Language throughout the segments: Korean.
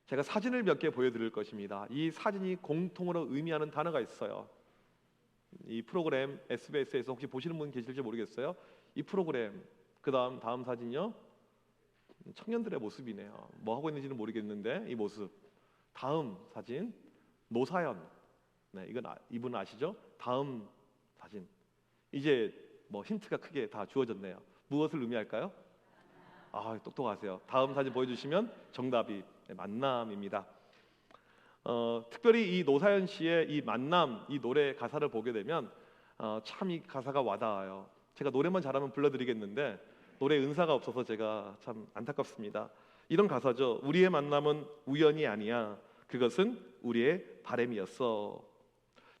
제가 사진을 몇 개 보여드릴 것입니다. 이 사진이 공통으로 의미하는 단어가 있어요. 이 프로그램 SBS에서 혹시 보시는 분 계실지 모르겠어요. 이 프로그램 다음 사진요. 청년들의 모습이네요. 뭐 하고 있는지는 모르겠는데 이 모습. 다음 사진 노사연. 네, 이분 아시죠? 다음 사진. 이제 뭐 힌트가 크게 다 주어졌네요. 무엇을 의미할까요? 아, 똑똑하세요. 다음 사진 보여주시면 정답이 만남입니다. 특별히 이 노사연 씨의 이 만남 이 노래 가사를 보게 되면 참 이 가사가 와닿아요. 제가 노래만 잘하면 불러드리겠는데 노래 은사가 없어서 제가 참 안타깝습니다. 이런 가사죠. 우리의 만남은 우연이 아니야. 그것은 우리의 바람이었어.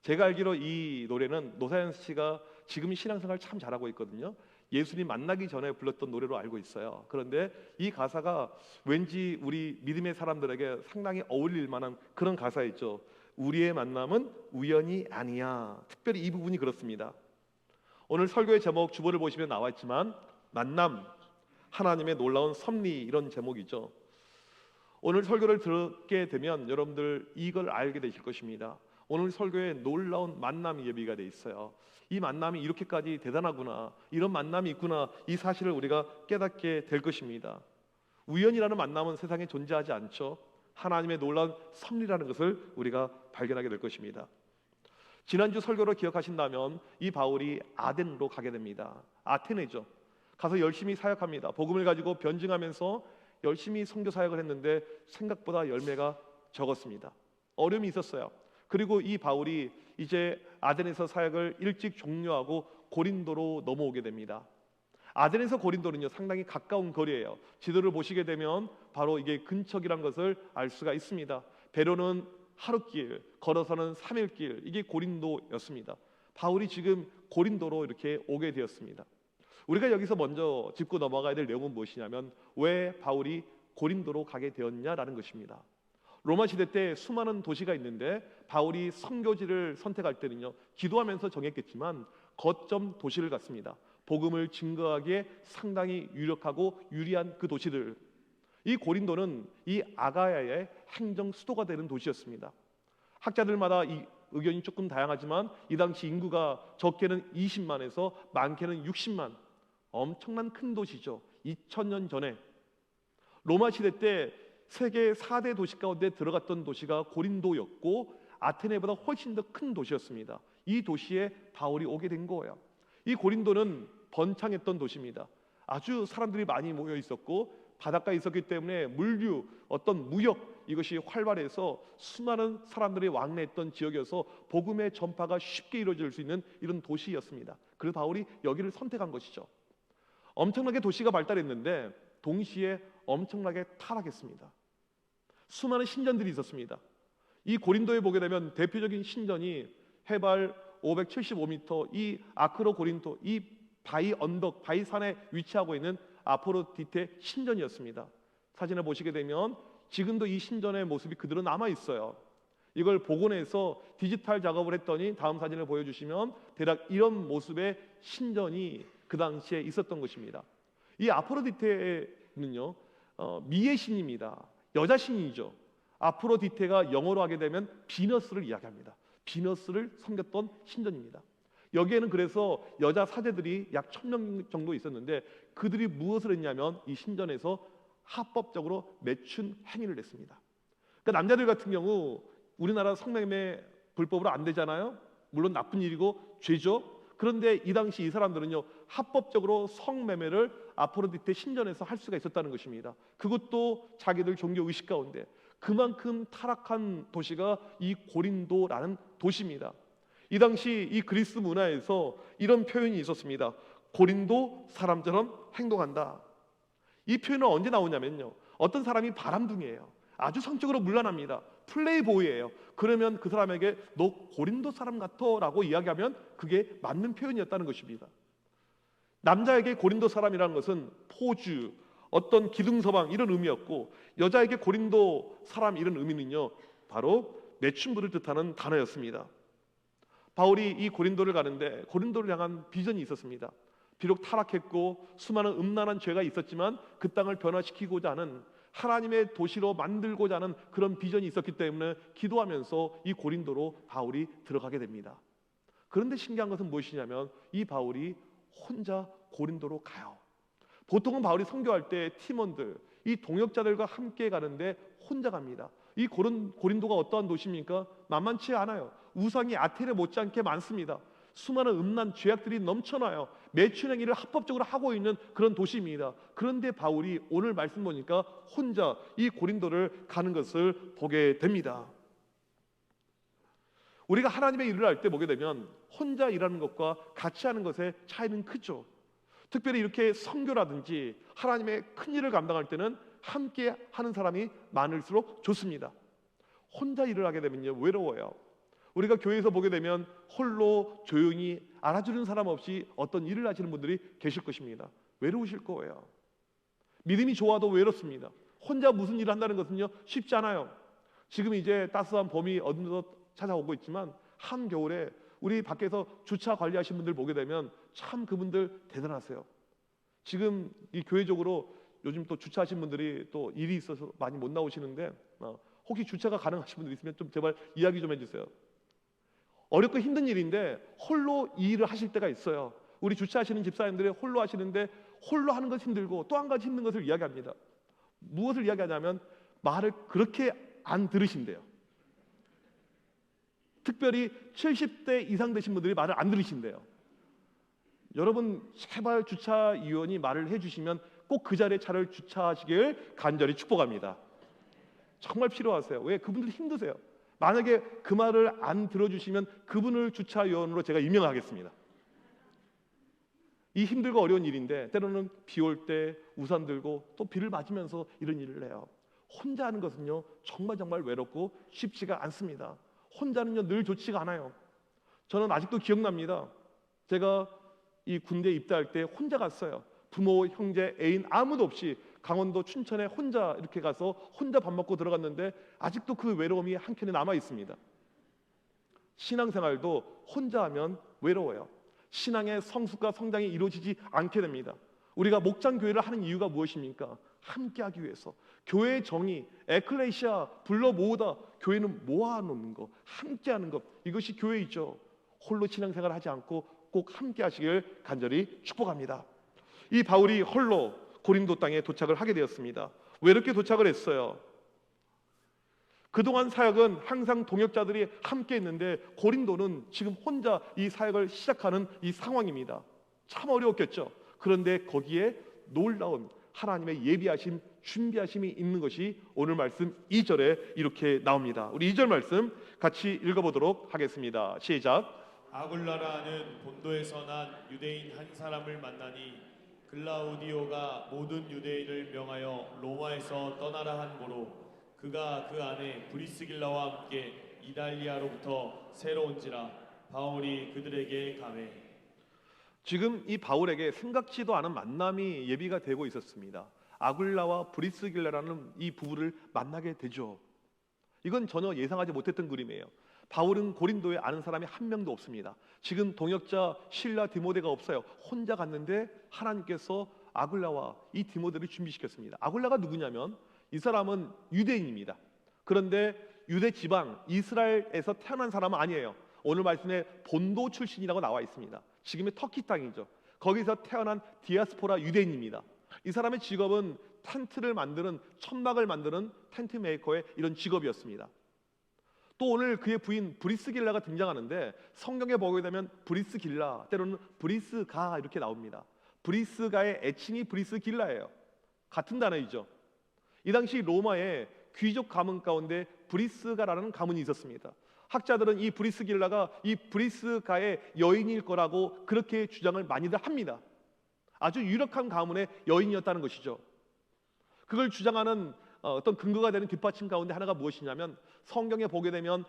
제가 알기로 이 노래는 노사연 씨가 지금 신앙생활 참 잘하고 있거든요. 예수님 만나기 전에 불렀던 노래로 알고 있어요. 그런데 이 가사가 왠지 우리 믿음의 사람들에게 상당히 어울릴 만한 그런 가사였죠. 우리의 만남은 우연이 아니야. 특별히 이 부분이 그렇습니다. 오늘 설교의 제목 주보를 보시면 나와 있지만 만남, 하나님의 놀라운 섭리 이런 제목이죠. 오늘 설교를 듣게 되면 여러분들 이걸 알게 되실 것입니다. 오늘 설교에 놀라운 만남 예비가 돼 있어요. 이 만남이 이렇게까지 대단하구나, 이런 만남이 있구나, 이 사실을 우리가 깨닫게 될 것입니다. 우연이라는 만남은 세상에 존재하지 않죠. 하나님의 놀라운 섭리라는 것을 우리가 발견하게 될 것입니다. 지난주 설교로 기억하신다면 이 바울이 아덴으로 가게 됩니다. 아테네죠. 가서 열심히 사역합니다. 복음을 가지고 변증하면서 열심히 선교 사역을 했는데 생각보다 열매가 적었습니다. 어려움이 있었어요. 그리고 이 바울이 이제 아덴에서 사역을 일찍 종료하고 고린도로 넘어오게 됩니다. 아덴에서 고린도는요 상당히 가까운 거리예요. 지도를 보시게 되면 바로 이게 근처이란 것을 알 수가 있습니다. 배로는 하루길, 걸어서는 3일길, 이게 고린도였습니다. 바울이 지금 고린도로 이렇게 오게 되었습니다. 우리가 여기서 먼저 짚고 넘어가야 될 내용은 무엇이냐면 왜 바울이 고린도로 가게 되었냐라는 것입니다. 로마 시대 때 수많은 도시가 있는데 바울이 선교지를 선택할 때는요 기도하면서 정했겠지만 거점 도시를 갔습니다. 복음을 증거하기에 상당히 유력하고 유리한 그 도시들. 이 고린도는 이 아가야의 행정 수도가 되는 도시였습니다. 학자들마다 이 의견이 조금 다양하지만 이 당시 인구가 적게는 20만에서 많게는 60만, 엄청난 큰 도시죠. 2000년 전에 로마 시대 때 세계 4대 도시 가운데 들어갔던 도시가 고린도였고 아테네보다 훨씬 더 큰 도시였습니다. 이 도시에 바울이 오게 된 거예요. 이 고린도는 번창했던 도시입니다. 아주 사람들이 많이 모여 있었고 바닷가에 있었기 때문에 물류, 어떤 무역 이것이 활발해서 수많은 사람들이 왕래했던 지역이어서 복음의 전파가 쉽게 이루어질 수 있는 이런 도시였습니다. 그래서 바울이 여기를 선택한 것이죠. 엄청나게 도시가 발달했는데 동시에 엄청나게 타락했습니다. 수많은 신전들이 있었습니다. 이 고린도에 보게 되면 대표적인 신전이 해발 575m 이 아크로 고린도 이 바위 언덕, 바위 산에 위치하고 있는 아포로디테 신전이었습니다. 사진을 보시게 되면 지금도 이 신전의 모습이 그대로 남아 있어요. 이걸 복원해서 디지털 작업을 했더니 다음 사진을 보여주시면 대략 이런 모습의 신전이 그 당시에 있었던 것입니다. 이 아포로디테는요 미의 신입니다. 여자 신이죠. 아프로디테가 영어로 하게 되면 비너스를 이야기합니다. 비너스를 섬겼던 신전입니다. 여기에는 그래서 여자 사제들이 약 1000명 정도 있었는데 그들이 무엇을 했냐면 이 신전에서 합법적으로 매춘 행위를 했습니다. 그러니까 남자들 같은 경우 우리나라 성매매 불법으로 안 되잖아요. 물론 나쁜 일이고 죄죠. 그런데 이 당시 이 사람들은요 합법적으로 성매매를 아포로디테 신전에서 할 수가 있었다는 것입니다. 그것도 자기들 종교 의식 가운데. 그만큼 타락한 도시가 이 고린도라는 도시입니다. 이 당시 이 그리스 문화에서 이런 표현이 있었습니다. 고린도 사람처럼 행동한다. 이 표현은 언제 나오냐면요 어떤 사람이 바람둥이에요. 아주 성적으로 문란합니다. 플레이보이예요. 그러면 그 사람에게 너 고린도 사람 같아 라고 이야기하면 그게 맞는 표현이었다는 것입니다. 남자에게 고린도 사람이라는 것은 포주, 어떤 기둥서방 이런 의미였고 여자에게 고린도 사람 이런 의미는요 바로 매춘부를 뜻하는 단어였습니다. 바울이 이 고린도를 가는데 고린도를 향한 비전이 있었습니다. 비록 타락했고 수많은 음란한 죄가 있었지만 그 땅을 변화시키고자 하는 하나님의 도시로 만들고자 하는 그런 비전이 있었기 때문에 기도하면서 이 고린도로 바울이 들어가게 됩니다. 그런데 신기한 것은 무엇이냐면 이 바울이 혼자 고린도로 가요. 보통은 바울이 선교할 때 팀원들, 이 동역자들과 함께 가는데 혼자 갑니다. 이 고린도가 어떠한 도시입니까? 만만치 않아요. 우상이 아테네 못지않게 많습니다. 수많은 음란 죄악들이 넘쳐나요. 매춘 행위를 합법적으로 하고 있는 그런 도시입니다. 그런데 바울이 오늘 말씀 보니까 혼자 이 고린도를 가는 것을 보게 됩니다. 우리가 하나님의 일을 할 때 보게 되면 혼자 일하는 것과 같이 하는 것의 차이는 크죠. 특별히 이렇게 선교라든지 하나님의 큰 일을 감당할 때는 함께 하는 사람이 많을수록 좋습니다. 혼자 일을 하게 되면요, 외로워요. 우리가 교회에서 보게 되면 홀로 조용히 알아주는 사람 없이 어떤 일을 하시는 분들이 계실 것입니다. 외로우실 거예요. 믿음이 좋아도 외롭습니다. 혼자 무슨 일을 한다는 것은요, 쉽지 않아요. 지금 이제 따스한 봄이 어느덧 찾아오고 있지만 한겨울에 우리 밖에서 주차 관리하신 분들 보게 되면 참 그분들 대단하세요. 지금 이 교회적으로 요즘 또 주차하신 분들이 또 일이 있어서 많이 못 나오시는데 혹시 주차가 가능하신 분들 있으면 좀 제발 이야기 좀 해주세요. 어렵고 힘든 일인데 홀로 이 일을 하실 때가 있어요. 우리 주차하시는 집사님들이 홀로 하시는데 홀로 하는 것 힘들고 또 한 가지 힘든 것을 이야기합니다. 무엇을 이야기하냐면 말을 그렇게 안 들으신대요. 특별히 70대 이상 되신 분들이 말을 안 들으신대요. 여러분 제발 주차위원이 말을 해주시면 꼭 그 자리에 차를 주차하시길 간절히 축복합니다. 정말 필요하세요. 왜? 그분들 힘드세요. 만약에 그 말을 안 들어주시면 그분을 주차위원으로 제가 임명하겠습니다. 이 힘들고 어려운 일인데 때로는 비 올 때 우산 들고 또 비를 맞으면서 이런 일을 해요. 혼자 하는 것은요 정말 외롭고 쉽지가 않습니다. 혼자는요 늘 좋지가 않아요. 저는 아직도 기억납니다. 제가 이 군대 입대할 때 혼자 갔어요. 부모, 형제, 애인 아무도 없이 강원도 춘천에 혼자 이렇게 가서 혼자 밥 먹고 들어갔는데 아직도 그 외로움이 한켠에 남아 있습니다. 신앙생활도 혼자 하면 외로워요. 신앙의 성숙과 성장이 이루어지지 않게 됩니다. 우리가 목장교회를 하는 이유가 무엇입니까? 함께하기 위해서. 교회의 정의, 에클레시아 불러 모으다. 교회는 모아놓는 것, 함께하는 것, 이것이 교회이죠. 홀로 신앙생활을 하지 않고 꼭 함께하시길 간절히 축복합니다. 이 바울이 홀로 고린도 땅에 도착을 하게 되었습니다. 왜 이렇게 도착을 했어요? 그동안 사역은 항상 동역자들이 함께 했는데 고린도는 지금 혼자 이 사역을 시작하는 이 상황입니다. 참 어려웠겠죠. 그런데 거기에 놀라운 하나님의 예비하심, 준비하심이 있는 것이 오늘 말씀 2절에 이렇게 나옵니다. 우리 2절 말씀 같이 읽어보도록 하겠습니다. 시작. 아굴라라는 본도에서 난 유대인 한 사람을 만나니 글라우디오가 모든 유대인을 명하여 로마에서 떠나라 한 고로 그가 그 안에 브리스길라와 함께 이달리아로부터 새로운지라 바울이 그들에게 가매. 지금 이 바울에게 생각지도 않은 만남이 예비가 되고 있었습니다. 아굴라와 브리스길라라는 이 부부를 만나게 되죠. 이건 전혀 예상하지 못했던 그림이에요. 바울은 고린도에 아는 사람이 한 명도 없습니다. 지금 동역자 실라 디모데가 없어요. 혼자 갔는데 하나님께서 아굴라와 이 디모데를 준비시켰습니다. 아굴라가 누구냐면 이 사람은 유대인입니다. 그런데 유대 지방 이스라엘에서 태어난 사람은 아니에요. 오늘 말씀에 본도 출신이라고 나와 있습니다. 지금의 터키 땅이죠. 거기서 태어난 디아스포라 유대인입니다. 이 사람의 직업은 텐트를 만드는, 천막을 만드는 텐트 메이커의 이런 직업이었습니다. 또 오늘 그의 부인 브리스길라가 등장하는데 성경에 보게 되면 브리스길라 때로는 브리스가 이렇게 나옵니다. 브리스가의 애칭이 브리스길라예요. 같은 단어이죠. 이 당시 로마의 귀족 가문 가운데 브리스가라는 가문이 있었습니다. 학자들은 이 브리스길라가 이 브리스가의 여인일 거라고 그렇게 주장을 많이들 합니다. 아주 유력한 가문의 여인이었다는 것이죠. 그걸 주장하는 어떤 근거가 되는 뒷받침 가운데 하나가 무엇이냐면 성경에 보게 되면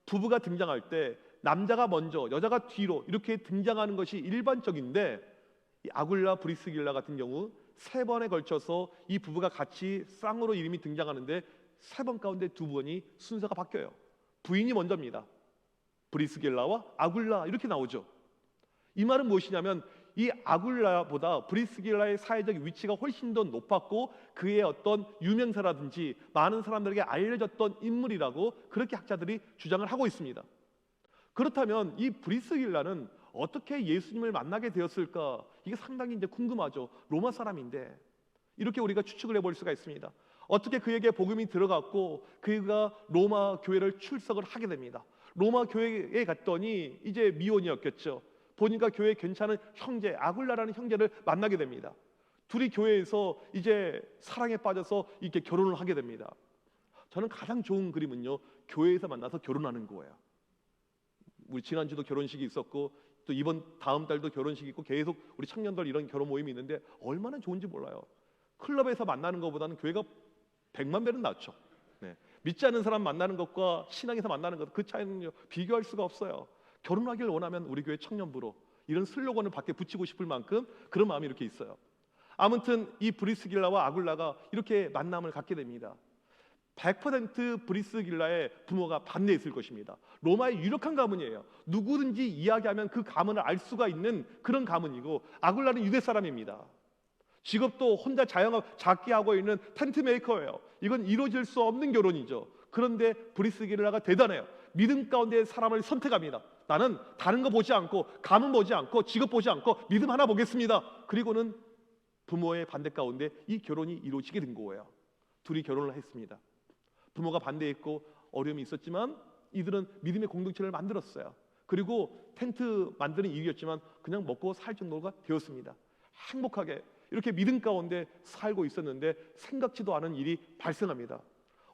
부부가 등장할 때 남자가 먼저 여자가 뒤로 이렇게 등장하는 것이 일반적인데 이 아굴라 브리스길라 같은 경우 3번에 걸쳐서 이 부부가 같이 쌍으로 이름이 등장하는데 3번 가운데 2번이 순서가 바뀌어요. 부인이 먼저입니다. 브리스길라와 아굴라 이렇게 나오죠. 이 말은 무엇이냐면 이 아굴라보다 브리스길라의 사회적 위치가 훨씬 더 높았고 그의 어떤 유명세라든지 많은 사람들에게 알려졌던 인물이라고 그렇게 학자들이 주장을 하고 있습니다. 그렇다면 이 브리스길라는 어떻게 예수님을 만나게 되었을까? 이게 상당히 이제 궁금하죠. 로마 사람인데 이렇게 우리가 추측을 해볼 수가 있습니다. 어떻게 그에게 복음이 들어갔고 그가 로마 교회를 출석을 하게 됩니다. 로마 교회에 갔더니 이제 미혼이었겠죠. 보니까 교회에 괜찮은 형제 아굴라라는 형제를 만나게 됩니다. 둘이 교회에서 이제 사랑에 빠져서 이렇게 결혼을 하게 됩니다. 저는 가장 좋은 그림은요, 교회에서 만나서 결혼하는 거예요. 우리 지난주도 결혼식이 있었고 또 다음 달도 결혼식이 있고 계속 우리 청년들 이런 결혼 모임이 있는데 얼마나 좋은지 몰라요. 클럽에서 만나는 것보다는 교회가 100만 배는 낫죠. 네. 믿지 않는 사람 만나는 것과 신앙에서 만나는 것, 그 차이는 비교할 수가 없어요. 결혼하길 원하면 우리 교회 청년부로 이런 슬로건을 밖에 붙이고 싶을 만큼 그런 마음이 이렇게 있어요. 아무튼 이 브리스길라와 아굴라가 이렇게 만남을 갖게 됩니다. 100% 브리스길라의 부모가 반대했을 것입니다. 로마의 유력한 가문이에요. 누구든지 이야기하면 그 가문을 알 수가 있는 그런 가문이고, 아굴라는 유대 사람입니다. 직업도 혼자 자영업 작게 하고 있는 텐트 메이커예요. 이건 이루어질 수 없는 결혼이죠. 그런데 브리스길라가 대단해요. 믿음 가운데 사람을 선택합니다. 나는 다른 거 보지 않고 가문 보지 않고 직업 보지 않고 믿음 하나 보겠습니다. 그리고는 부모의 반대 가운데 이 결혼이 이루어지게 된 거예요. 둘이 결혼을 했습니다. 부모가 반대했고 어려움이 있었지만 이들은 믿음의 공동체를 만들었어요. 그리고 텐트 만드는 일이었지만 그냥 먹고 살 정도가 되었습니다. 행복하게 이렇게 믿음 가운데 살고 있었는데 생각지도 않은 일이 발생합니다.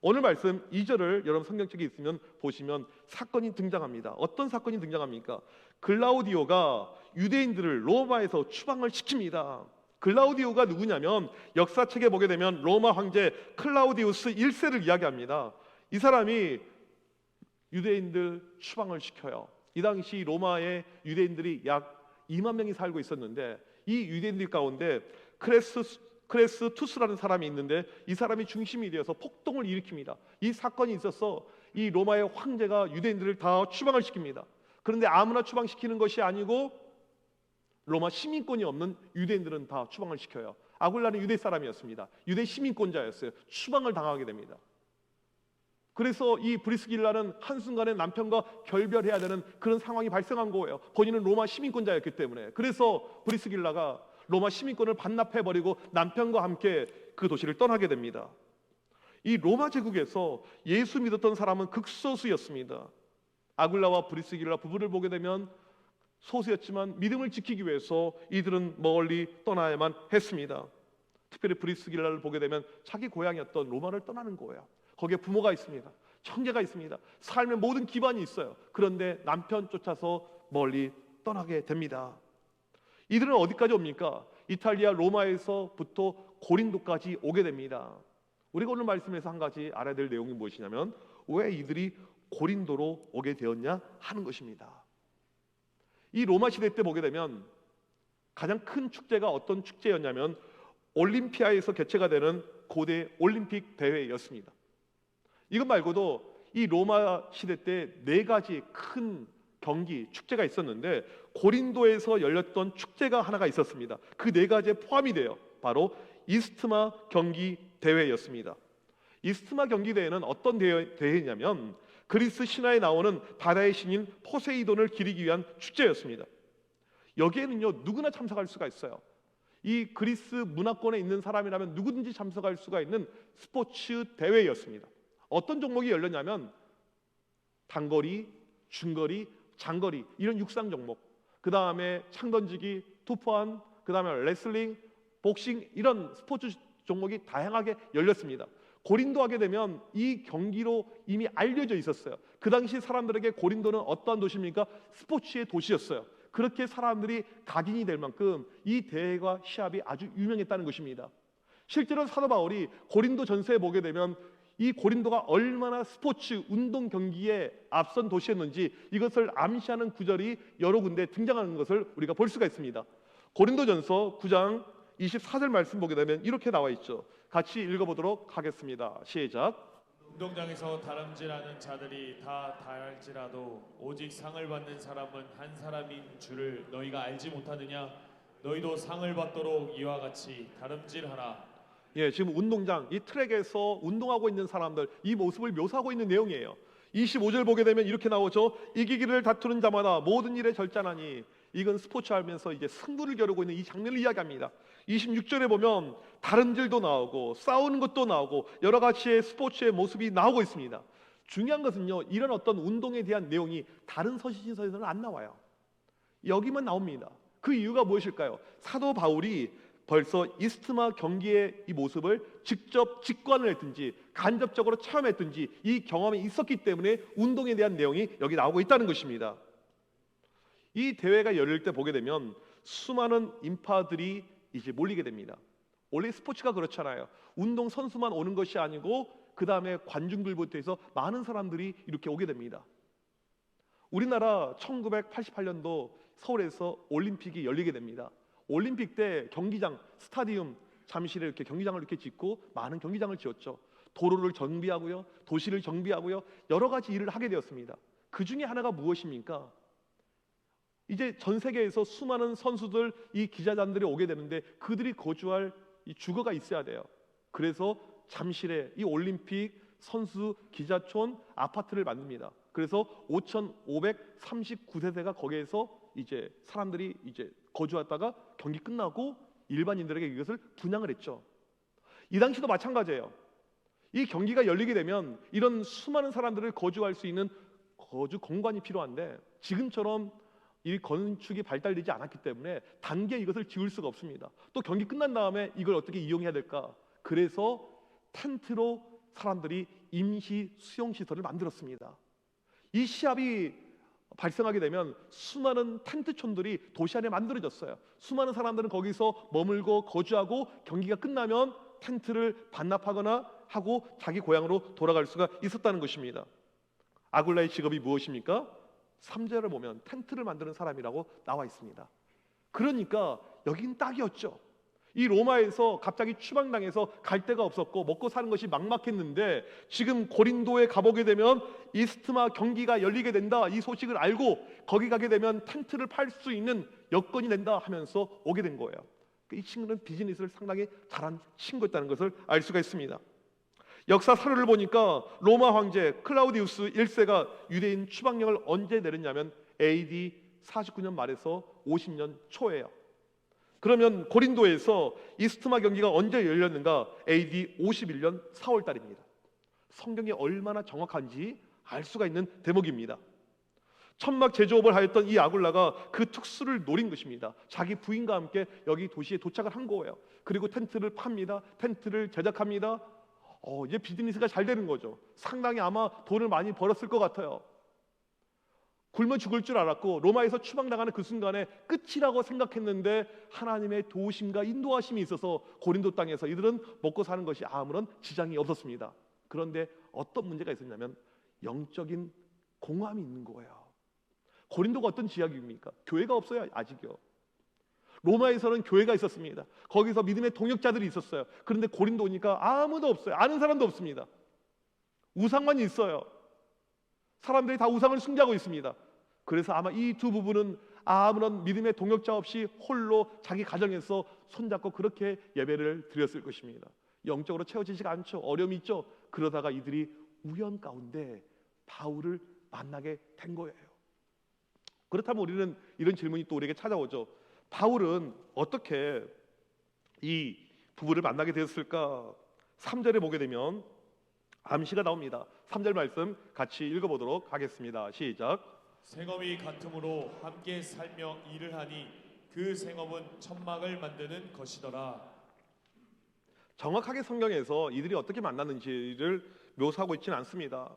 오늘 말씀 2절을 여러분 성경책에 있으면 보시면 사건이 등장합니다. 어떤 사건이 등장합니까? 글라우디오가 유대인들을 로마에서 추방을 시킵니다. 글라우디오가 누구냐면 역사책에 보게 되면 로마 황제 클라우디우스 1세를 이야기합니다. 이 사람이 유대인들 추방을 시켜요. 이 당시 로마의 유대인들이 약 2만 명이 살고 있었는데 이 유대인들 가운데 크레스투스라는 사람이 있는데 이 사람이 중심이 되어서 폭동을 일으킵니다. 이 사건이 있어서 이 로마의 황제가 유대인들을 다 추방을 시킵니다. 그런데 아무나 추방시키는 것이 아니고 로마 시민권이 없는 유대인들은 다 추방을 시켜요. 아굴라는 유대 사람이었습니다. 유대 시민권자였어요. 추방을 당하게 됩니다. 그래서 이 브리스길라는 한순간에 남편과 결별해야 되는 그런 상황이 발생한 거예요. 본인은 로마 시민권자였기 때문에. 그래서 브리스길라가 로마 시민권을 반납해버리고 남편과 함께 그 도시를 떠나게 됩니다. 이 로마 제국에서 예수 믿었던 사람은 극소수였습니다. 아굴라와 브리스길라 부부를 보게 되면 소수였지만 믿음을 지키기 위해서 이들은 멀리 떠나야만 했습니다. 특별히 브리스길라를 보게 되면 자기 고향이었던 로마를 떠나는 거예요. 거기에 부모가 있습니다. 형제가 있습니다. 삶의 모든 기반이 있어요. 그런데 남편 쫓아서 멀리 떠나게 됩니다. 이들은 어디까지 옵니까? 이탈리아 로마에서부터 고린도까지 오게 됩니다. 우리가 오늘 말씀에서 한 가지 알아야 될 내용이 무엇이냐면 왜 이들이 고린도로 오게 되었냐 하는 것입니다. 이 로마 시대 때 보게 되면 가장 큰 축제가 어떤 축제였냐면 올림피아에서 개최가 되는 고대 올림픽 대회였습니다. 이것 말고도 이 로마 시대 때 4가지 큰 경기, 축제가 있었는데 고린도에서 열렸던 축제가 하나가 있었습니다. 그 4가지에 포함이 돼요. 바로 이스트마 경기 대회였습니다. 이스트마 경기 대회는 어떤 대회냐면 그리스 신화에 나오는 바다의 신인 포세이돈을 기리기 위한 축제였습니다. 여기에는요 누구나 참석할 수가 있어요. 이 그리스 문화권에 있는 사람이라면 누구든지 참석할 수가 있는 스포츠 대회였습니다. 어떤 종목이 열렸냐면 단거리, 중거리, 장거리 이런 육상 종목, 그 다음에 창던지기, 투포환, 그 다음에 레슬링, 복싱 이런 스포츠 종목이 다양하게 열렸습니다. 고린도 하게 되면 이 경기로 이미 알려져 있었어요. 그 당시 사람들에게 고린도는 어떠한 도시입니까? 스포츠의 도시였어요. 그렇게 사람들이 각인이 될 만큼 이 대회가 시합이 아주 유명했다는 것입니다. 실제로 사도 바울이 고린도 전서에 보게 되면 이 고린도가 얼마나 스포츠 운동 경기에 앞선 도시였는지 이것을 암시하는 구절이 여러 군데 등장하는 것을 우리가 볼 수가 있습니다. 고린도전서 9장 24절 말씀 보게 되면 이렇게 나와 있죠. 같이 읽어보도록 하겠습니다. 시작. 운동장에서 다름질하는 자들이 다 다할지라도 오직 상을 받는 사람은 한 사람인 줄을 너희가 알지 못하느냐? 너희도 상을 받도록 이와 같이 다름질하라. 예, 지금 운동장 이 트랙에서 운동하고 있는 사람들 이 모습을 묘사하고 있는 내용이에요. 25절 보게 되면 이렇게 나오죠. 이기기를 다투는 자마다 모든 일에 절제하나니. 이건 스포츠 하면서 이제 승부를 겨루고 있는 이 장면을 이야기합니다. 26절에 보면 다름질도 나오고 싸우는 것도 나오고 여러 가지의 스포츠의 모습이 나오고 있습니다. 중요한 것은요, 이런 어떤 운동에 대한 내용이 다른 서신서에서는 안 나와요. 여기만 나옵니다. 그 이유가 무엇일까요? 사도 바울이 벌써 이스트마 경기의 이 모습을 직접 직관을 했든지 간접적으로 체험했든지 이 경험이 있었기 때문에 운동에 대한 내용이 여기 나오고 있다는 것입니다. 이 대회가 열릴 때 보게 되면 수많은 인파들이 이제 몰리게 됩니다. 원래 스포츠가 그렇잖아요. 운동 선수만 오는 것이 아니고 그 다음에 관중들부터 해서 많은 사람들이 이렇게 오게 됩니다. 우리나라 1988년도 서울에서 올림픽이 열리게 됩니다. 올림픽 때 경기장, 스타디움, 잠실에 이렇게 경기장을 이렇게 짓고 많은 경기장을 지었죠. 도로를 정비하고요, 도시를 정비하고요, 여러 가지 일을 하게 되었습니다. 그 중에 하나가 무엇입니까? 이제 전 세계에서 수많은 선수들, 이 기자단들이 오게 되는데 그들이 거주할 이 주거가 있어야 돼요. 그래서 잠실에 이 올림픽 선수 기자촌 아파트를 만듭니다. 그래서 5,539세대가 거기에서 이제 사람들이 이제 거주하다가 경기 끝나고 일반인들에게 이것을 분양을 했죠. 이 당시도 마찬가지예요. 이 경기가 열리게 되면 이런 수많은 사람들을 거주할 수 있는 거주 공간이 필요한데 지금처럼 이 건축이 발달되지 않았기 때문에 단기에 이것을 지을 수가 없습니다. 또 경기 끝난 다음에 이걸 어떻게 이용해야 될까? 그래서 텐트로 사람들이 임시 수용시설을 만들었습니다. 이 시합이 발생하게 되면 수많은 텐트촌들이 도시 안에 만들어졌어요. 수많은 사람들은 거기서 머물고 거주하고 경기가 끝나면 텐트를 반납하거나 하고 자기 고향으로 돌아갈 수가 있었다는 것입니다. 아굴라의 직업이 무엇입니까? 3절을 보면 텐트를 만드는 사람이라고 나와 있습니다. 그러니까 여긴 딱이었죠. 이 로마에서 갑자기 추방당해서 갈 데가 없었고 먹고 사는 것이 막막했는데 지금 고린도에 가보게 되면 이스트마 경기가 열리게 된다, 이 소식을 알고 거기 가게 되면 텐트를 팔 수 있는 여건이 된다 하면서 오게 된 거예요. 이 친구는 비즈니스를 상당히 잘한 친구였다는 것을 알 수가 있습니다. 역사 사료를 보니까 로마 황제 클라우디우스 1세가 유대인 추방령을 언제 내렸냐면 AD 49년 말에서 50년 초예요. 그러면 고린도에서 이스트마 경기가 언제 열렸는가? AD 51년 4월 달입니다. 성경이 얼마나 정확한지 알 수가 있는 대목입니다. 천막 제조업을 하였던 이 아굴라가 그 특수를 노린 것입니다. 자기 부인과 함께 여기 도시에 도착을 한 거예요. 그리고 텐트를 팝니다. 텐트를 제작합니다. 이제 비즈니스가 잘 되는 거죠. 상당히 아마 돈을 많이 벌었을 것 같아요. 굶어 죽을 줄 알았고 로마에서 추방당하는 그 순간에 끝이라고 생각했는데 하나님의 도우심과 인도하심이 있어서 고린도 땅에서 이들은 먹고 사는 것이 아무런 지장이 없었습니다. 그런데 어떤 문제가 있었냐면 영적인 공허함이 있는 거예요. 고린도가 어떤 지역입니까? 교회가 없어요. 아직요. 로마에서는 교회가 있었습니다. 거기서 믿음의 동역자들이 있었어요. 그런데 고린도 오니까 아무도 없어요. 아는 사람도 없습니다. 우상만 있어요. 사람들이 다 우상을 숭배하고 있습니다. 그래서 아마 이 두 부부는 아무런 믿음의 동역자 없이 홀로 자기 가정에서 손잡고 그렇게 예배를 드렸을 것입니다. 영적으로 채워지지가 않죠. 어려움이 있죠. 그러다가 이들이 우연 가운데 바울을 만나게 된 거예요. 그렇다면 우리는 이런 질문이 또 우리에게 찾아오죠. 바울은 어떻게 이 부부를 만나게 되었을까? 3절에 보게 되면 암시가 나옵니다. 3절 말씀 같이 읽어보도록 하겠습니다. 시작. 생업이 같으므로 함께 살며 일을 하니 그 생업은 천막을 만드는 것이더라. 정확하게 성경에서 이들이 어떻게 만났는지를 묘사하고 있지는 않습니다.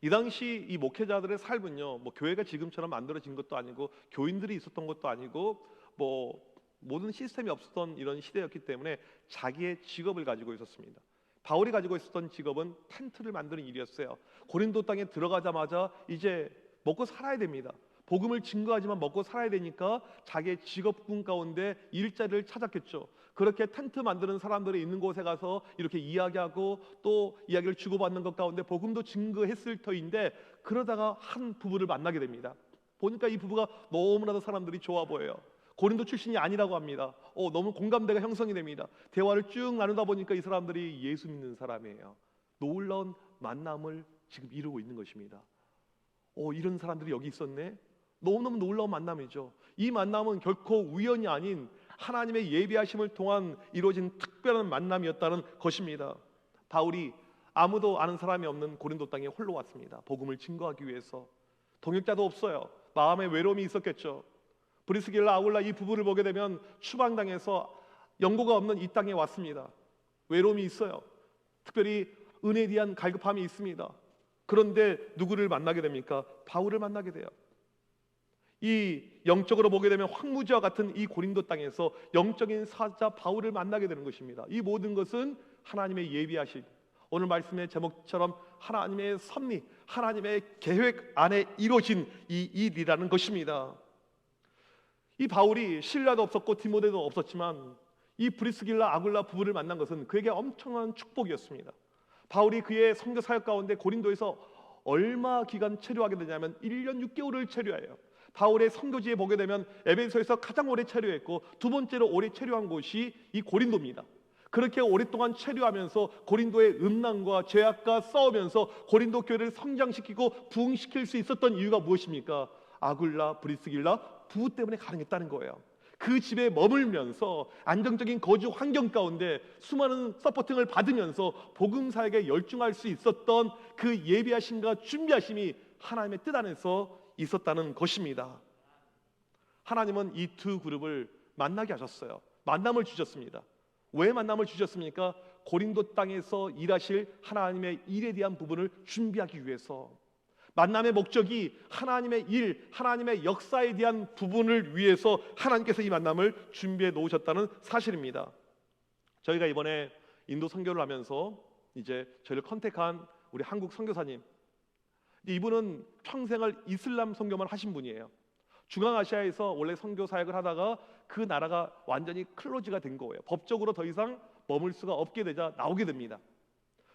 이 당시 이 목회자들의 삶은요, 뭐 교회가 지금처럼 만들어진 것도 아니고 교인들이 있었던 것도 아니고 뭐 모든 시스템이 없었던 이런 시대였기 때문에 자기의 직업을 가지고 있었습니다. 바울이 가지고 있었던 직업은 텐트를 만드는 일이었어요. 고린도 땅에 들어가자마자 이제 먹고 살아야 됩니다. 복음을 증거하지만 먹고 살아야 되니까 자기의 직업군 가운데 일자리를 찾았겠죠. 그렇게 텐트 만드는 사람들이 있는 곳에 가서 이렇게 이야기하고 또 이야기를 주고받는 것 가운데 복음도 증거했을 터인데 그러다가 한 부부를 만나게 됩니다. 보니까 이 부부가 너무나도 사람들이 좋아 보여요. 고린도 출신이 아니라고 합니다. 너무 공감대가 형성이 됩니다. 대화를 쭉 나누다 보니까 이 사람들이 예수 믿는 사람이에요. 놀라운 만남을 지금 이루고 있는 것입니다. 이런 사람들이 여기 있었네. 너무너무 놀라운 만남이죠. 이 만남은 결코 우연이 아닌 하나님의 예비하심을 통한 이루어진 특별한 만남이었다는 것입니다. 바울이 아무도 아는 사람이 없는 고린도 땅에 홀로 왔습니다. 복음을 증거하기 위해서. 동역자도 없어요. 마음의 외로움이 있었겠죠. 브리스길라 아굴라 이 부부를 보게 되면 추방당해서 연고가 없는 이 땅에 왔습니다. 외로움이 있어요. 특별히 은혜에 대한 갈급함이 있습니다. 그런데 누구를 만나게 됩니까? 바울을 만나게 돼요. 이 영적으로 보게 되면 황무지와 같은 이 고린도 땅에서 영적인 사자 바울을 만나게 되는 것입니다. 이 모든 것은 하나님의 예비하신, 오늘 말씀의 제목처럼 하나님의 섭리, 하나님의 계획 안에 이루어진 이 일이라는 것입니다. 이 바울이 실라도 없었고 디모데도 없었지만 이 브리스길라 아굴라 부부를 만난 것은 그에게 엄청난 축복이었습니다. 바울이 그의 선교 사역 가운데 고린도에서 얼마 기간 체류하게 되냐면 1년 6개월을 체류해요. 바울의 선교지에 보게 되면 에베소에서 가장 오래 체류했고 두 번째로 오래 체류한 곳이 이 고린도입니다. 그렇게 오랫동안 체류하면서 고린도의 음란과 죄악과 싸우면서 고린도 교회를 성장시키고 부흥시킬 수 있었던 이유가 무엇입니까? 아굴라, 브리스길라 부부 때문에 가능했다는 거예요. 그 집에 머물면서 안정적인 거주 환경 가운데 수많은 서포팅을 받으면서 복음 사역에 열중할 수 있었던 그 예비하심과 준비하심이 하나님의 뜻 안에서 있었다는 것입니다. 하나님은 이 두 그룹을 만나게 하셨어요. 만남을 주셨습니다. 왜 만남을 주셨습니까? 고린도 땅에서 일하실 하나님의 일에 대한 부분을 준비하기 위해서. 만남의 목적이 하나님의 일, 하나님의 역사에 대한 부분을 위해서 하나님께서 이 만남을 준비해 놓으셨다는 사실입니다. 저희가 이번에 인도 선교를 하면서 이제 저희를 컨택한 우리 한국 선교사님, 이분은 평생을 이슬람 선교만 하신 분이에요. 중앙아시아에서 원래 선교 사역을 하다가 그 나라가 완전히 클로즈가 된 거예요. 법적으로 더 이상 머물 수가 없게 되자 나오게 됩니다.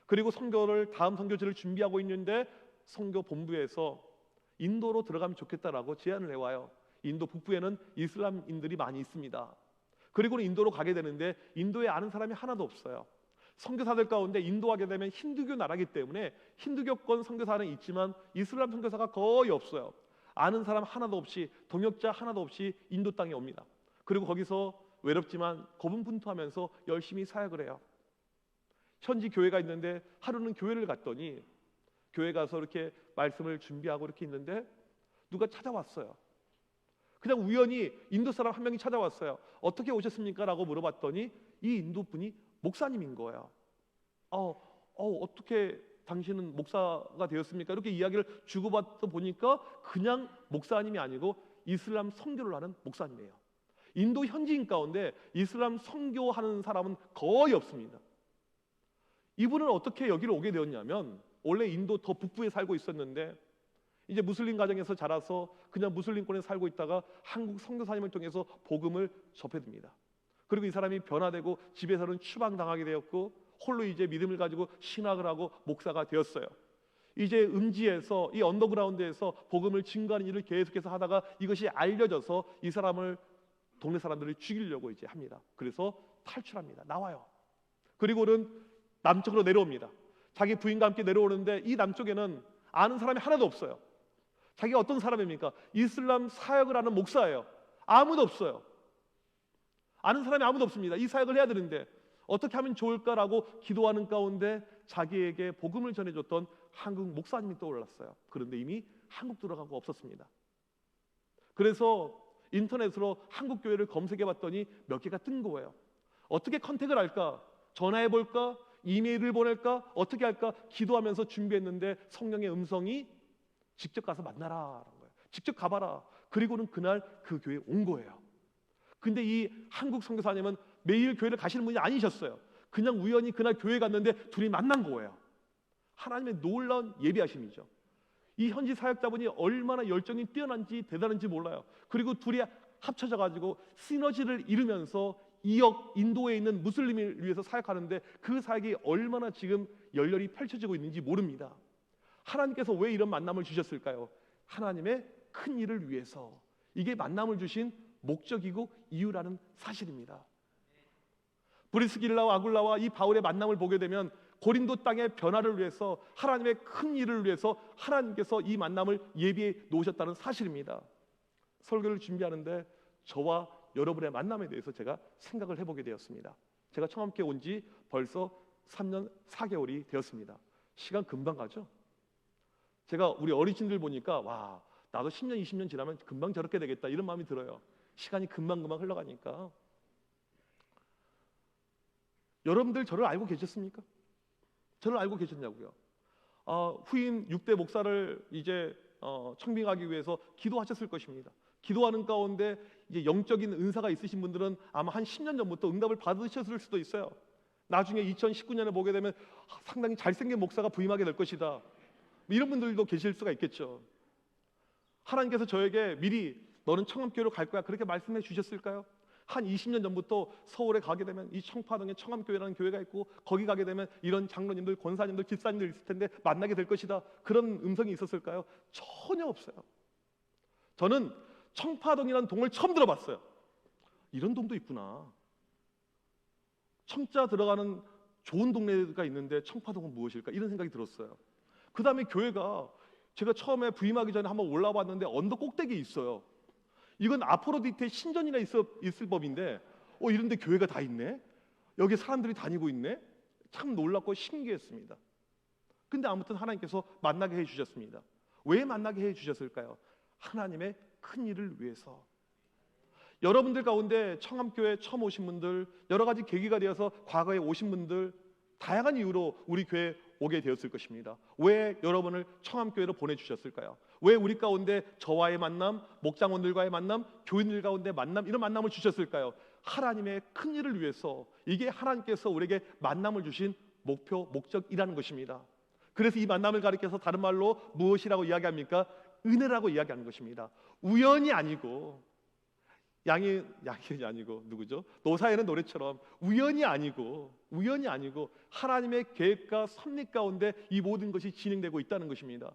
그리고 선교를 다음 선교지를 준비하고 있는데 선교 본부에서 인도로 들어가면 좋겠다라고 제안을 해와요. 인도 북부에는 이슬람인들이 많이 있습니다. 그리고는 인도로 가게 되는데 인도에 아는 사람이 하나도 없어요. 선교사들 가운데 인도 가게 되면 힌두교 나라이기 때문에 힌두교권 선교사는 있지만 이슬람 선교사가 거의 없어요. 아는 사람 하나도 없이, 동역자 하나도 없이 인도 땅에 옵니다. 그리고 거기서 외롭지만 고분분투하면서 열심히 사역을 해요. 현지 교회가 있는데 하루는 교회를 갔더니 교회 가서 이렇게 말씀을 준비하고 이렇게 있는데 누가 찾아왔어요. 그냥 우연히 인도 사람 한 명이 찾아왔어요. 어떻게 오셨습니까? 라고 물어봤더니 이 인도 분이 목사님인 거예요. 어떻게 당신은 목사가 되었습니까? 이렇게 이야기를 주고받다 보니까 그냥 목사님이 아니고 이슬람 선교를 하는 목사님이에요. 인도 현지인 가운데 이슬람 선교하는 사람은 거의 없습니다. 이분은 어떻게 여기를 오게 되었냐면 원래 인도 더 북부에 살고 있었는데 이제 무슬림 가정에서 자라서 그냥 무슬림권에 살고 있다가 한국 선교사님을 통해서 복음을 접해듭니다. 그리고 이 사람이 변화되고 집에서는 추방당하게 되었고 홀로 이제 믿음을 가지고 신학을 하고 목사가 되었어요. 이제 음지에서 이 언더그라운드에서 복음을 증거하는 일을 계속해서 하다가 이것이 알려져서 이 사람을 동네 사람들을 죽이려고 이제 합니다. 그래서 탈출합니다. 나와요. 그리고는 남쪽으로 내려옵니다. 자기 부인과 함께 내려오는데 이 남쪽에는 아는 사람이 하나도 없어요. 자기가 어떤 사람입니까? 이슬람 사역을 하는 목사예요. 아무도 없어요. 아는 사람이 아무도 없습니다. 이 사역을 해야 되는데 어떻게 하면 좋을까라고 기도하는 가운데 자기에게 복음을 전해줬던 한국 목사님이 떠올랐어요. 그런데 이미 한국 들어가고 없었습니다. 그래서 인터넷으로 한국 교회를 검색해봤더니 몇 개가 뜬 거예요. 어떻게 컨택을 할까? 전화해볼까? 이메일을 보낼까? 어떻게 할까? 기도하면서 준비했는데 성령의 음성이 직접 가서 만나라라는 거예요. 직접 가봐라. 그리고는 그날 그 교회에 온 거예요. 근데 이 한국 선교사님은 매일 교회를 가시는 분이 아니셨어요. 그냥 우연히 그날 교회 갔는데 둘이 만난 거예요. 하나님의 놀라운 예비하심이죠. 이 현지 사역자분이 얼마나 열정이 뛰어난지 대단한지 몰라요. 그리고 둘이 합쳐져 가지고 시너지를 이루면서 인도에 있는 무슬림을 위해서 사역하는데 그 사역이 얼마나 지금 열렬히 펼쳐지고 있는지 모릅니다. 하나님께서 왜 이런 만남을 주셨을까요? 하나님의 큰 일을 위해서. 이게 만남을 주신 목적이고 이유라는 사실입니다. 브리스길라와 아굴라와 이 바울의 만남을 보게 되면 고린도 땅의 변화를 위해서, 하나님의 큰 일을 위해서 하나님께서 이 만남을 예비해 놓으셨다는 사실입니다. 설교를 준비하는데 저와 여러분의 만남에 대해서 제가 생각을 해보게 되었습니다. 제가 청함교회 온 지 벌써 3년 4개월이 되었습니다. 시간 금방 가죠? 제가 우리 어르신들 보니까 와, 나도 10년 20년 지나면 금방 저렇게 되겠다 이런 마음이 들어요. 시간이 금방 흘러가니까. 여러분들 저를 알고 계셨습니까? 저를 알고 계셨냐고요? 후임 6대 목사를 이제 청빙하기 위해서 기도하셨을 것입니다. 기도하는 가운데 이제 영적인 은사가 있으신 분들은 아마 한 10년 전부터 응답을 받으셨을 수도 있어요. 나중에 2019년에 보게 되면 상당히 잘생긴 목사가 부임하게 될 것이다, 이런 분들도 계실 수가 있겠죠. 하나님께서 저에게 미리 너는 청암교회로 갈 거야 그렇게 말씀해 주셨을까요? 한 20년 전부터 서울에 가게 되면 이 청파동에 청암교회라는 교회가 있고 거기 가게 되면 이런 장로님들, 권사님들, 집사님들 있을 텐데 만나게 될 것이다, 그런 음성이 있었을까요? 전혀 없어요. 저는 청파동이라는 동을 처음 들어봤어요. 이런 동도 있구나. 청자 들어가는 좋은 동네가 있는데 청파동은 무엇일까, 이런 생각이 들었어요. 그 다음에 교회가 제가 처음에 부임하기 전에 한번 올라봤는데 언덕 꼭대기에 있어요. 이건 아포로디테 신전이나 있을 법인데 이런 데 교회가 다 있네, 여기 사람들이 다니고 있네, 참 놀랍고 신기했습니다. 근데 아무튼 하나님께서 만나게 해주셨습니다. 왜 만나게 해주셨을까요? 하나님의 큰 일을 위해서. 여러분들 가운데 청암교회 처음 오신 분들, 여러 가지 계기가 되어서 과거에 오신 분들, 다양한 이유로 우리 교회에 오게 되었을 것입니다. 왜 여러분을 청암교회로 보내주셨을까요? 왜 우리 가운데 저와의 만남, 목장원들과의 만남, 교인들 가운데 만남, 이런 만남을 주셨을까요? 하나님의 큰 일을 위해서. 이게 하나님께서 우리에게 만남을 주신 목표, 목적이라는 것입니다. 그래서 이 만남을 가리켜서 다른 말로 무엇이라고 이야기합니까? 은혜라고 이야기하는 것입니다. 우연이 아니고, 양이 아니고 누구죠? 노사에는 노래처럼 우연이 아니고 하나님의 계획과 섭리 가운데 이 모든 것이 진행되고 있다는 것입니다.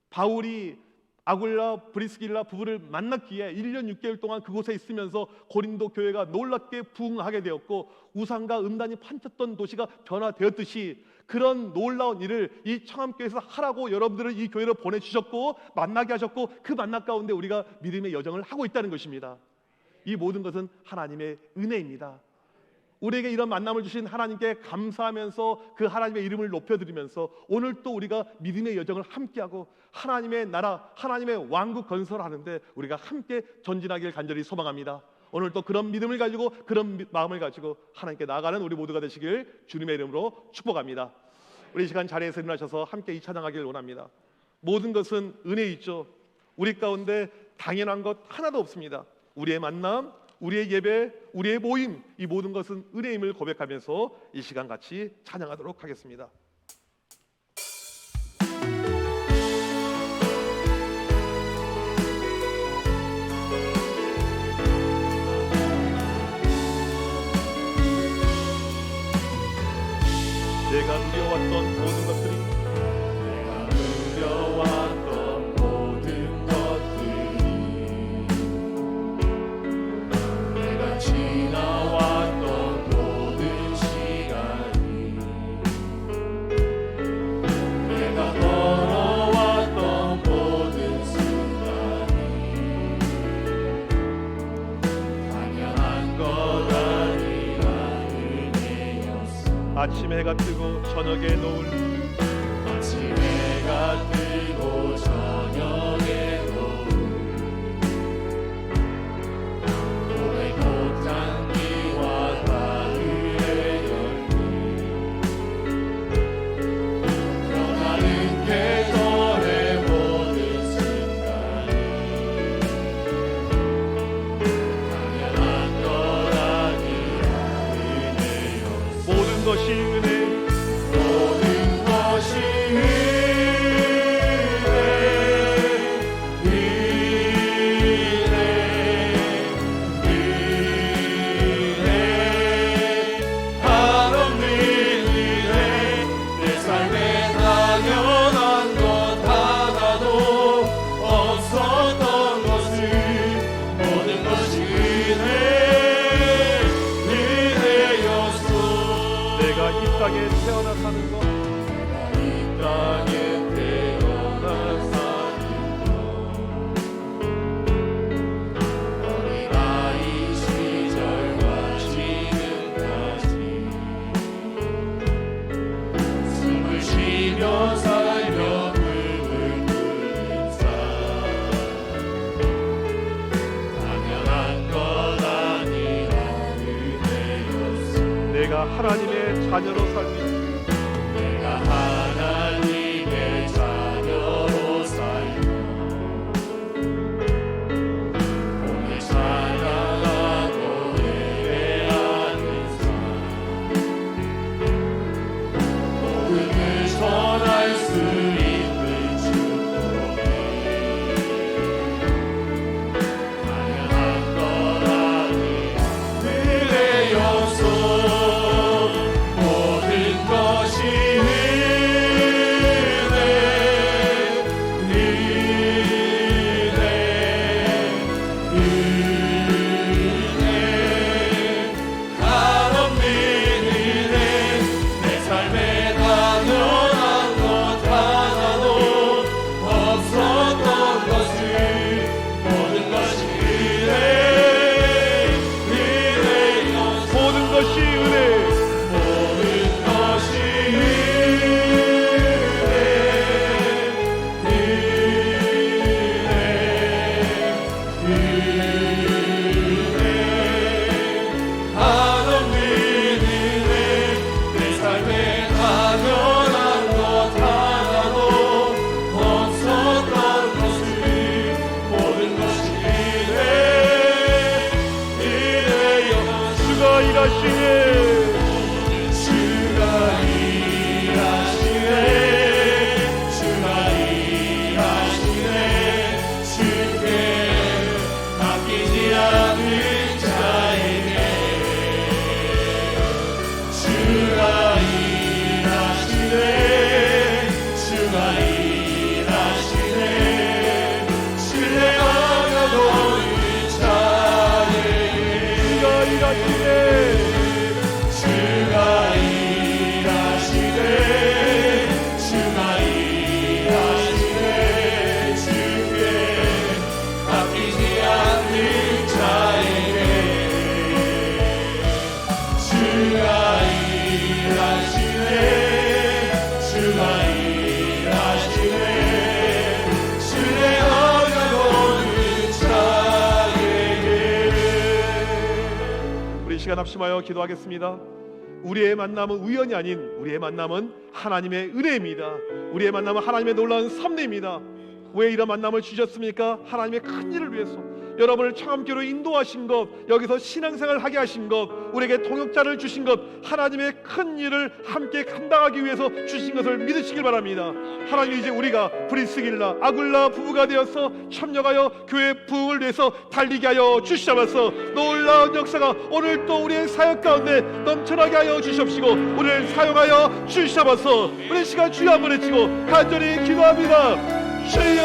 바울이 아굴라, 브리스길라 부부를 만났기에 1년 6개월 동안 그곳에 있으면서 고린도 교회가 놀랍게 부흥하게 되었고 우상과 음란이 판쳤던 도시가 변화되었듯이 그런 놀라운 일을 이 청암교회에서 하라고 여러분들을 이 교회로 보내주셨고 만나게 하셨고 그 만남 가운데 우리가 믿음의 여정을 하고 있다는 것입니다. 이 모든 것은 하나님의 은혜입니다. 우리에게 이런 만남을 주신 하나님께 감사하면서 그 하나님의 이름을 높여드리면서 오늘 또 우리가 믿음의 여정을 함께하고 하나님의 나라, 하나님의 왕국 건설하는데 우리가 함께 전진하길 간절히 소망합니다. 오늘 또 그런 믿음을 가지고 그런 마음을 가지고 하나님께 나아가는 우리 모두가 되시길 주님의 이름으로 축복합니다. 우리 이 시간 자리에서 일어나셔서 함께 이 찬양하길 원합니다. 모든 것은 은혜 있죠. 우리 가운데 당연한 것 하나도 없습니다. 우리의 만남, 우리의 예배, 우리의 모임, 이 모든 것은 은혜임을 고백하면서 이 시간 같이 찬양하도록 하겠습니다. 내가 누려왔던 모든 것들이 아침 해가 뜨고 저녁에 노을 아침 해가 뜨고 저녁에 노을 고백 꽃향기와 가을의 열매 변하는 계절의 모든 순간이 당연한 것 아니라 은혜였소. 모든 것이 은혜, 모든 것이 은혜 태어나 사는 것 땅에 태어나 사는 어린아이 시절과 지금까지 숨을 쉬며 살며 꿈을 꾸는 삶 당연한 것 아니라 은혜였어. 내가 하나님의 자녀로 살기 내가 하나님의 자녀로 살며 오늘 찬양하고 예배하는 삶 복음을 전할 수 있는 축복이 당연한 것 아니라 은혜였소. 모든 것이 은혜 한없는 은혜 내 삶에 당연한 것 하나도 없었던 것을 모든 것이 은혜였어. 모든 것이 은혜 모든 것이 한없는 은혜 내 삶에 당연한 것 하나도 없었던 것을 모든 것이 은혜였어. 주가 일하시네 주가 일하시네 주가 일하시네 주께 맡기지 않는 자에게 주가 일하시네 주가 일하시네 신뢰하며 도는 자에게 주가 일하시네 주가 일하시네 주가 일하시네 주께 맡기지 않는 자에게 주가 일하시네 주가 일하시네 신뢰하며 도는 자에게. 우리 시간 합심하여 기도하겠습니다. 우리의 만남은 우연이 아닌 우리의 만남은 하나님의 은혜입니다. 우리의 만남은 하나님의 놀라운 섭리입니다. 왜 이런 만남을 주셨습니까? 하나님의 큰 일을 위해서 여러분을 청함교로 인도하신 것, 여기서 신앙생활을 하게 하신 것, 우리에게 동역자를 주신 것, 하나님의 큰 일을 함께 감당하기 위해서 주신 것을 믿으시길 바랍니다. 하나님, 이제 우리가 브리스길라 아굴라 부부가 되어서 협력하여 교회 부흥을 위해서 달리게 하여 주시옵소서. 놀라운 역사가 오늘 또 우리의 사역 가운데 넘쳐나게 하여 주시옵시고 우리를 사용하여 주시옵소서. 우리 시간 주여 한번 외치고 간절히 기도합니다. 주여!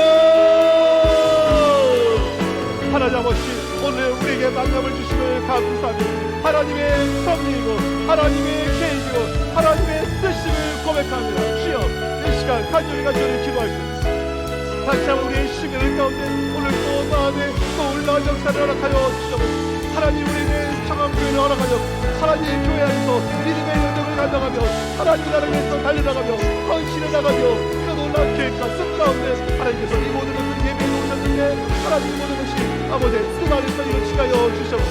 하나님 아버지, 오늘 우리에게 만남을 주심을 감사합니다. 하나님의 섭리이고 하나님의 계획이고 하나님의 뜻임을 고백합니다. 주여, 이 시간 간절히 기도하십시오. 다시 한번 우리의 시민을 가운데 오늘 또 마음에 놀라운 역사를 허락하여 주시옵소서. 하나님, 우리의 청함교회를 허락하여 하나님 교회 안에서 믿음의 여정을 감당하며 하나님 나라를 위해서 달려나가며 헌신해 나가며 그 놀라운 계획과 뜻 가운데 하나님께서 이 모든 것을 예비해 놓으셨는데 하나님, 모든 것이 아버지 뜻 안에서 이루어지게 하여 주시옵소서.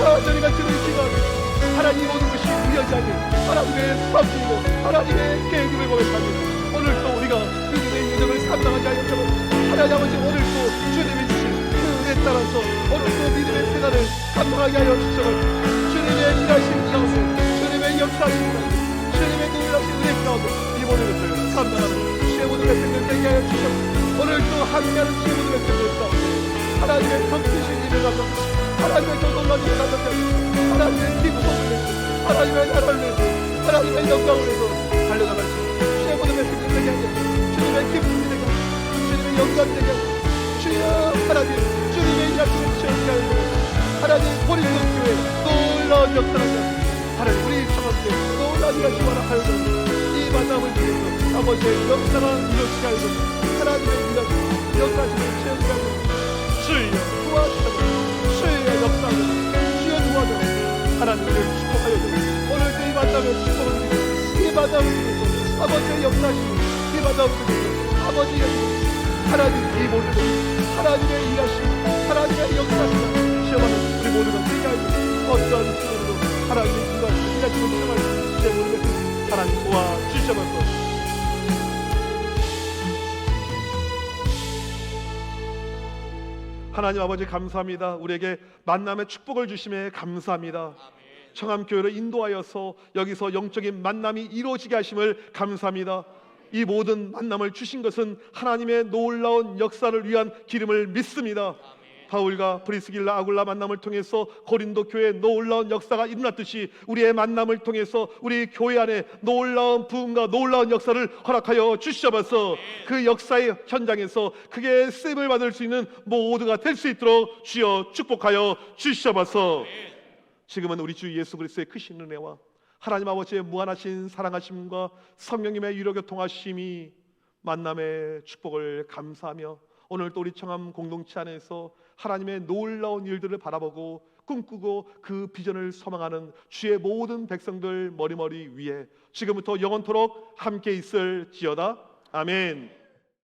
하나님 같은 기도합니다. 하나님, 모든 것이 우연이 아닌 하나님의 섭리이고 하나님의 계획임을 고백합니다. 오늘 또 우리가 믿음의 여정을 감당하게 하여 주옵소서. 하나님 아버지, 오늘 또 주님이 주신 그 은혜에 따라서 오늘 또 믿음의 생활을 감당하게 하여 주옵소서. 주님의 일하신 가운데 주님의 역사하신 가운데 주님의 놀라신 은혜 가운데 이 모든 것을 감당하는 주의 모든 백성들 되게 하여 주옵소서. 오늘 또 함께하는 주의 모든 백성들 가운데 하나님의 덕지신 일을 감당하고 하나님의 또 놀라운 일을 감당하고 하나님의 기쁨을 내고 하나님의 나라를 내고 하나님의 영광을 내고 달려나갈 수 있는 주의 모든 백성들 되게 하여 주님의 기쁨이 되게 하여 주님의 영광이 되게 하여 주여, 하나님 주님의 일하시는 주님께 하나님, 보리도 교회 놀라운 역사를 하나님, 우리 청합교회 놀라운 하나님의 시원하여서 이 만남을 통해서 아버지의 역사가 이루어지게 하여서 하나님의 일하시는 역사하시는 체험을 하고 주여 도와주셔서 주의 역사를 주여 도와주셔서 하나님을 축복하여서 오늘도 이 만남의 축복을 드리고 이 만남을 통해서 아버지의 역사하시는 이 만남을 통해서 아버지의 하나님 이 모든 하나님의 일하심 하나님의 역사하시는 시험하는 우리 모두가 생각하고 어떠한 시간으로 하나님의 일하시는 일하심을 시험할 수 있는 제 모든 것을 하나님 도와주셔서 하나님 아버지 감사합니다. 우리에게 만남의 축복을 주심에 감사합니다. 청암교회를 인도하여서 여기서 영적인 만남이 이루어지게 하심을 감사합니다. 이 모든 만남을 주신 것은 하나님의 놀라운 역사를 위한 기름을 믿습니다. 바울과 브리스길라 아굴라 만남을 통해서 고린도 교회에 놀라운 역사가 일어났듯이 우리의 만남을 통해서 우리 교회 안에 놀라운 부흥과 놀라운 역사를 허락하여 주시옵소서. 그 역사의 현장에서 크게 쓰임을 받을 수 있는 모두가 될 수 있도록 주여 축복하여 주시옵소서. 지금은 우리 주 예수 그리스도의 크신 은혜와 하나님 아버지의 무한하신 사랑하심과 성령님의 유로교통하심이 만남의 축복을 감사하며 오늘 또 우리 청암 공동체 안에서 하나님의 놀라운 일들을 바라보고 꿈꾸고 그 비전을 소망하는 주의 모든 백성들 머리머리 위에 지금부터 영원토록 함께 있을지어다. 아멘.